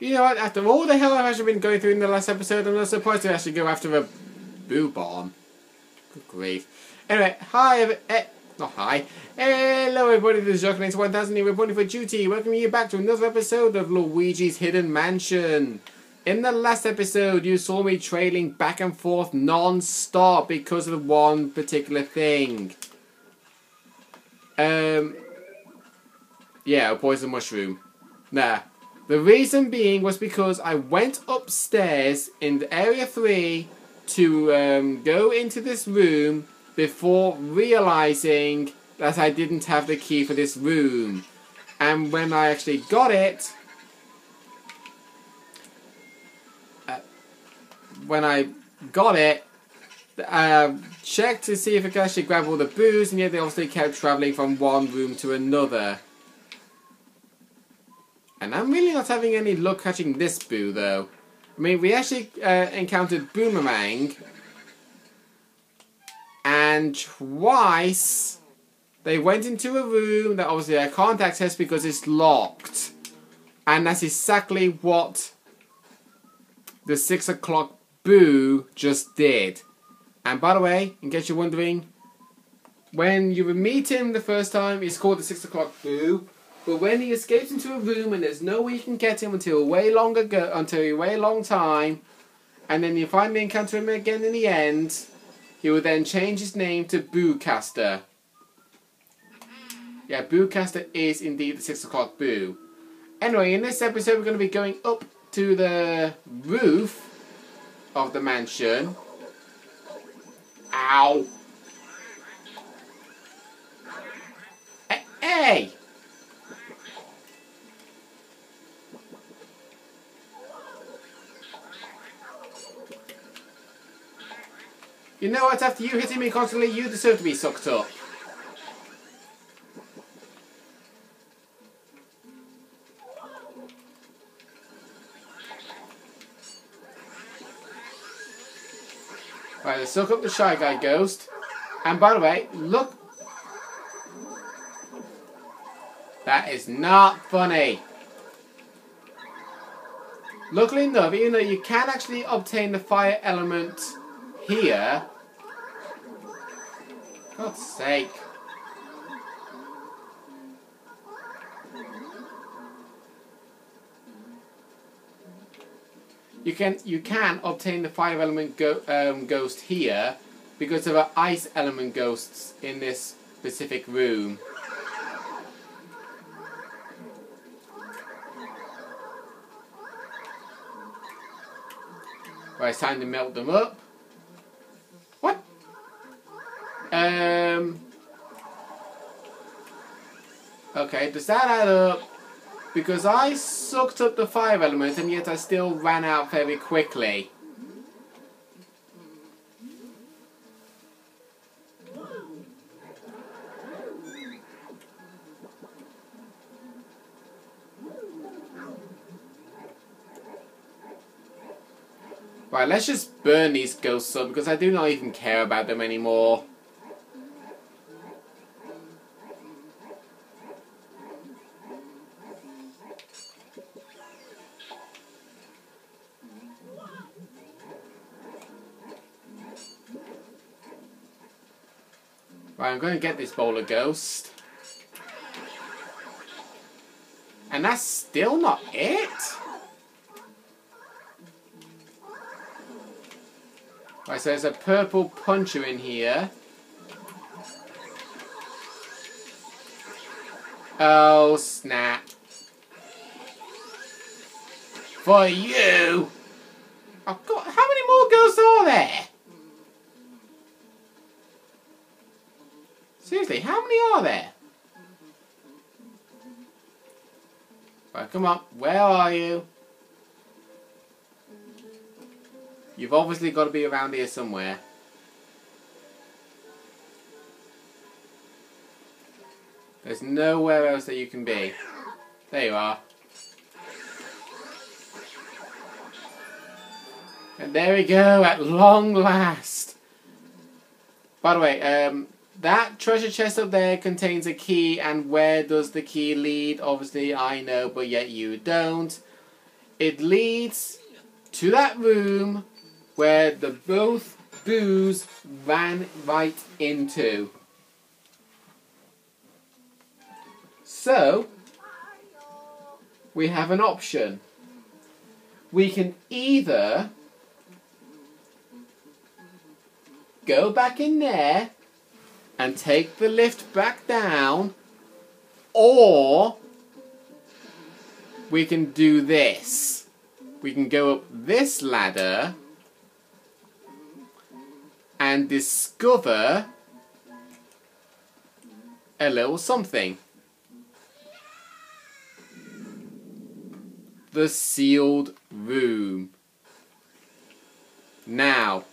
You know what? After all the hell I've actually been going through in the last episode, I'm not surprised to actually go after a boo bomb. Good grief. Anyway, not hi. Hello everybody, this is Jockinator 1000 here reporting for duty. Welcoming you back to another episode of Luigi's Hidden Mansion. In the last episode, you saw me trailing back and forth non-stop because of one particular thing. Yeah, a poison mushroom. Nah. The reason being was because I went upstairs in area 3 to go into this room before realizing that I didn't have the key for this room. And when I actually got it, I checked to see if I could actually grab all the boos, and yet they obviously kept travelling from one room to another. And I'm really not having any luck catching this boo, though. I mean, we actually encountered Boomerang, and twice they went into a room that obviously I can't access because it's locked. And that's exactly what the 6 o'clock boo just did. And by the way, in case you're wondering, when you meet him the first time, he's called the 6 o'clock boo. But when he escapes into a room and there's no way you can get him until a way long time, and then you finally encounter him again in the end, he will then change his name to Boocaster. Yeah, Boocaster is indeed the 6 o'clock boo. Anyway, in this episode we're going to be going up to the roof of the mansion. Ow! Hey! You know what, after you hitting me constantly, you deserve to be sucked up. Right, let's suck up the Shy Guy ghost. And by the way, look. That is not funny. Luckily enough, even though you can actually obtain the fire element here, God's sake. You can obtain the fire element ghost here because there are ice element ghosts in this specific room. Right, it's time to melt them up. What? Okay, does that add up? Because I sucked up the fire element and yet I still ran out very quickly. Right, let's just burn these ghosts up because I do not even care about them anymore. Right, I'm going to get this bowler ghost. And that's still not it? Right, so there's a purple puncher in here. Oh, snap. For you! Oh, God, how many more ghosts are there? Seriously, how many are there? Right, come on. Where are you? You've obviously got to be around here somewhere. There's nowhere else that you can be. There you are. And there we go, at long last. By the way, that treasure chest up there contains a key, and where does the key lead? Obviously I know, but yet you don't. it leads to that room where the both boos ran right into. So, we have an option. We can either go back in there and take the lift back down, or we can do this. We can go up this ladder and discover a little something. The sealed room. Now,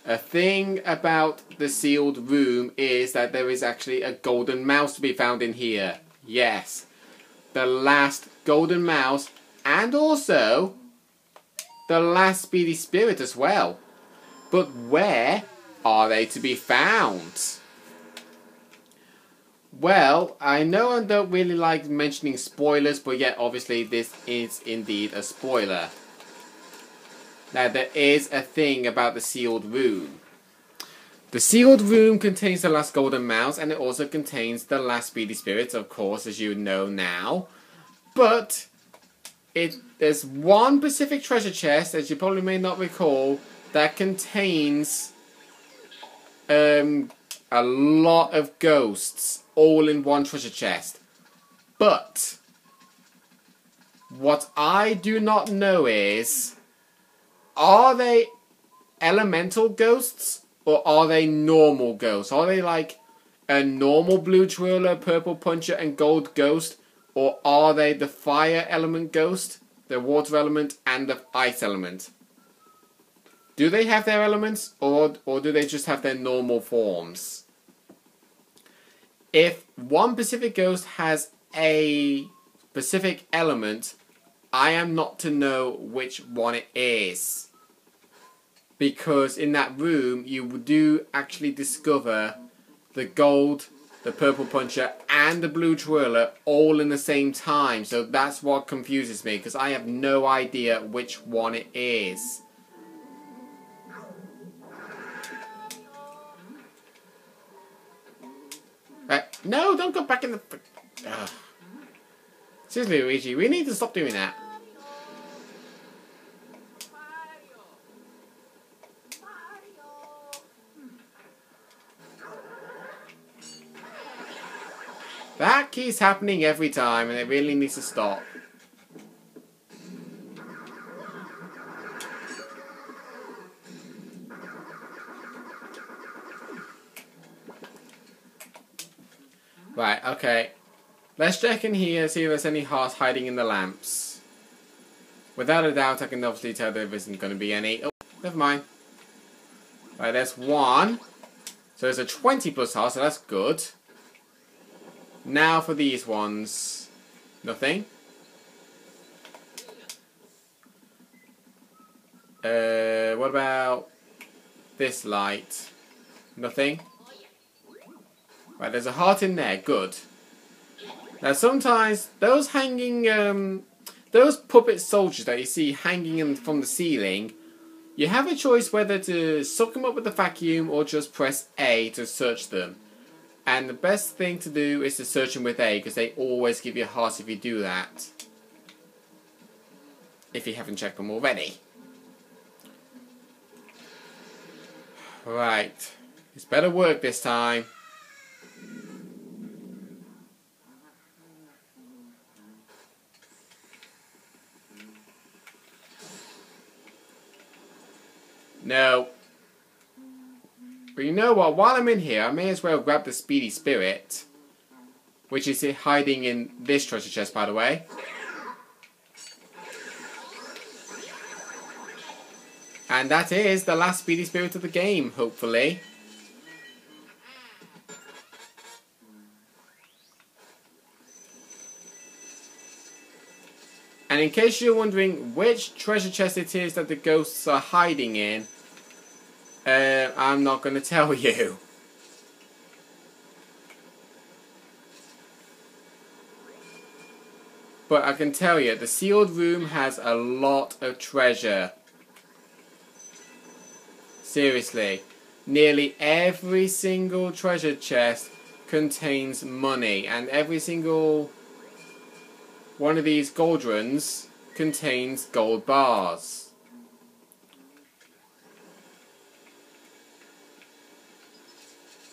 a thing about the sealed room is that there is actually a golden mouse to be found in here. Yes, the last golden mouse, and also the last speedy spirit as well. But where are they to be found? Well, I know I don't really like mentioning spoilers, but yet obviously this is indeed a spoiler. Now, there is a thing about the sealed room. The sealed room contains the last golden mouse, and it also contains the last speedy spirit, of course, as you know now. But there's one specific treasure chest, as you probably may not recall, that contains a lot of ghosts, all in one treasure chest. But what I do not know is, are they elemental ghosts or are they normal ghosts? Are they like a normal blue twirler, purple puncher and gold ghost, or are they the fire element ghost, the water element and the ice element? Do they have their elements, or do they just have their normal forms? If one specific ghost has a specific element, I am not to know which one it is. Because in that room, you do actually discover the gold, the purple puncher, and the blue twirler all in the same time. So that's what confuses me, because I have no idea which one it is. No, don't go back in the... Ugh. Seriously, Luigi, we need to stop doing that. That keeps happening every time, and it really needs to stop. Right, okay. Let's check in here, see if there's any hearts hiding in the lamps. Without a doubt, I can obviously tell there isn't going to be any. Oh, never mind. Right, there's one. So there's a 20 plus heart, so that's good. Now for these ones. Nothing. What about this light? Nothing. Right, there's a heart in there. Good. Now sometimes those hanging, those puppet soldiers that you see hanging from the ceiling, you have a choice whether to suck them up with the vacuum or just press A to search them. And the best thing to do is to search them with A, because they always give you hearts if you do that. If you haven't checked them already. Right. It's better work this time. No. But you know what? While I'm in here, I may as well grab the Speedy Spirit. Which is hiding in this treasure chest, by the way. And that is the last Speedy Spirit of the game, hopefully. And in case you're wondering which treasure chest it is that the ghosts are hiding in, I'm not going to tell you. But I can tell you, the sealed room has a lot of treasure. Seriously. Nearly every single treasure chest contains money. And every single one of these cauldrons contains gold bars.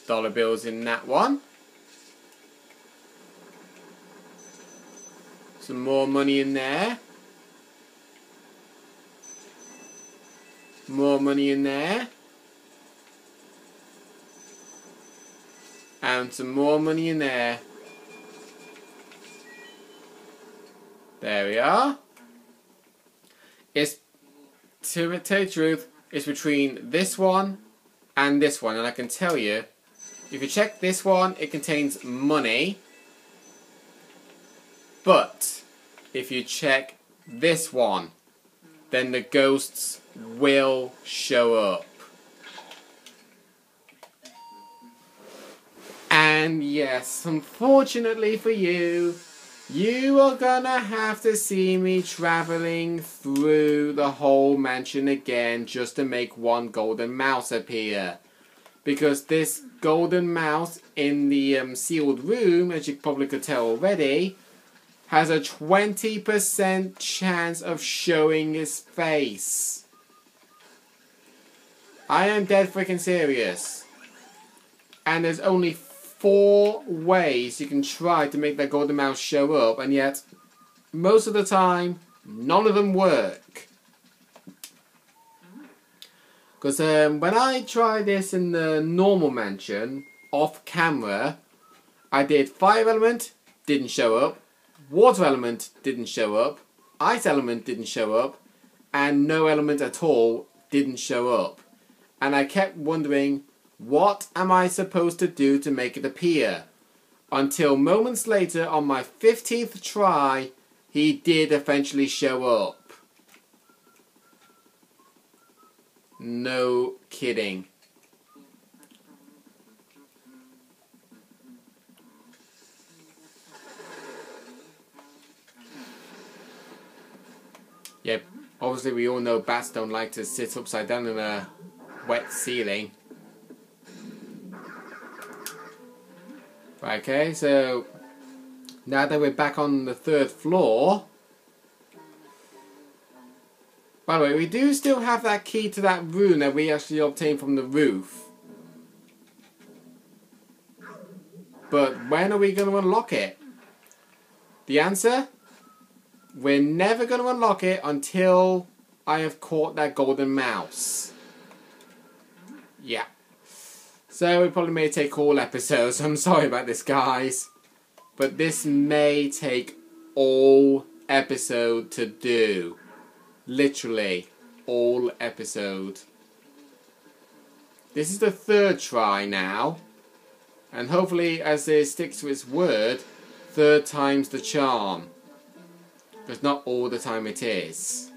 Dollar bills in that one. Some more money in there. More money in there. And some more money in there. There we are. It's, to tell you the truth, it's between this one and this one. And I can tell you, if you check this one, it contains money. But if you check this one, then the ghosts will show up. And yes, unfortunately for you, you are gonna have to see me travelling through the whole mansion again just to make one golden mouse appear. Because this golden mouse in the sealed room, as you probably could tell already, has a 20% chance of showing his face. I am dead freaking serious. And there's only 4 ways you can try to make that golden mouse show up, and yet, most of the time, none of them work. Because when I tried this in the normal mansion, off camera, I did fire element, didn't show up. Water element didn't show up, ice element didn't show up, and no element at all didn't show up. And I kept wondering, what am I supposed to do to make it appear? Until moments later, on my 15th try, he did eventually show up. No kidding. Yep, obviously we all know bats don't like to sit upside down in a wet ceiling. Okay, so now that we're back on the 3rd floor. By the way, we do still have that key to that room that we actually obtained from the roof. But when are we going to unlock it? The answer? We're never going to unlock it until I have caught that golden mouse. Yeah. So it probably may take all episodes. I'm sorry about this, guys. But this may take all episode to do. Literally, all episode. This is the 3rd try now. And hopefully, as it sticks to its word, 3rd time's the charm. Because not all the time it is.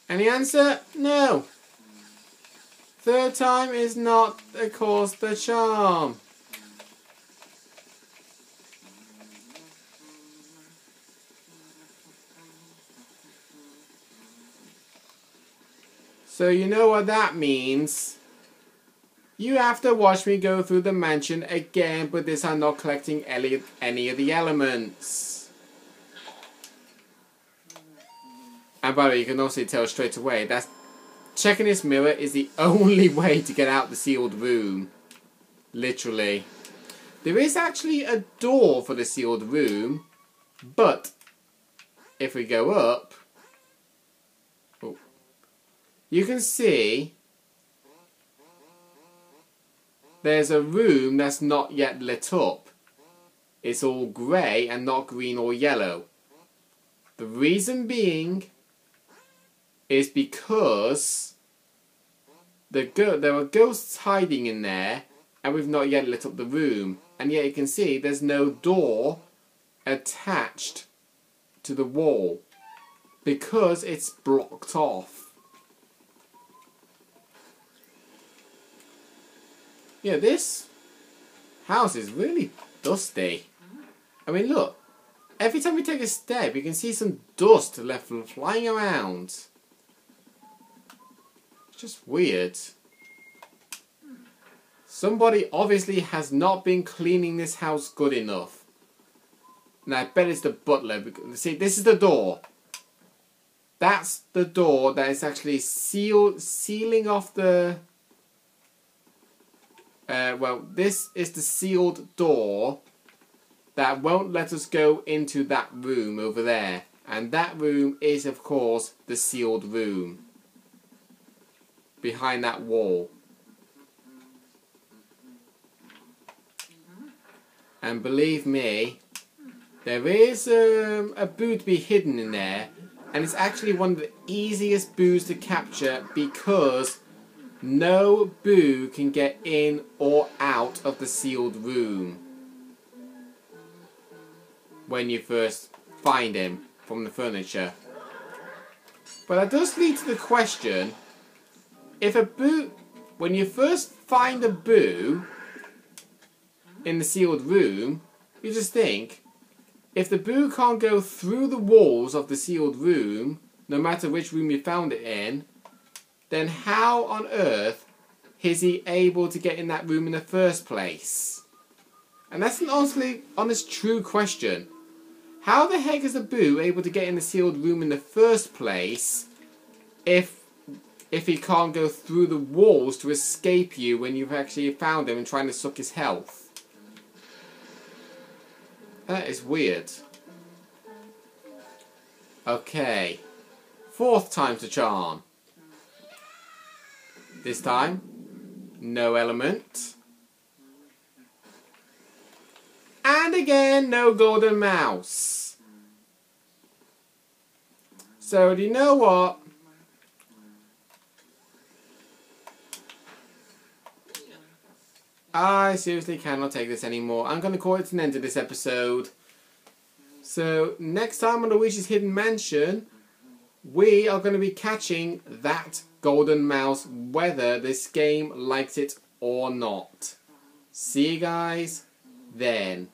Any answer? No. 3rd time is not, of course, the charm. So you know what that means. You have to watch me go through the mansion again, but this time not collecting any of the elements. And by the way, you can also tell straight away that checking this mirror is the only way to get out the sealed room. Literally. There is actually a door for the sealed room, but if we go up, you can see there's a room that's not yet lit up. It's all grey and not green or yellow. The reason being is because there are ghosts hiding in there and we've not yet lit up the room. And yet you can see there's no door attached to the wall because it's blocked off. Yeah, this house is really dusty. I mean, look. Every time you take a step, you can see some dust left flying around. It's just weird. Somebody obviously has not been cleaning this house good enough. And I bet it's the butler. Because, see, this is the door. That's the door that is actually sealing off the... well, this is the sealed door that won't let us go into that room over there. And that room is, of course, the sealed room. Behind that wall. And believe me, there is a boo to be hidden in there. And it's actually one of the easiest boos to capture because no boo can get in or out of the sealed room when you first find him from the furniture. But that does lead to the question, if a boo, when you first find a boo in the sealed room, you just think, if the boo can't go through the walls of the sealed room, no matter which room you found it in, then how on earth is he able to get in that room in the first place? And that's an honest, true question. How the heck is the boo able to get in the sealed room in the first place if he can't go through the walls to escape you when you've actually found him and trying to suck his health? That is weird. Okay. 4th time's the charm. This time, no element. And again, no golden mouse. So, do you know what? I seriously cannot take this anymore. I'm going to call it an end to this episode. So, next time on Luigi's Hidden Mansion, we are going to be catching that golden mouse, whether this game likes it or not. See you guys then.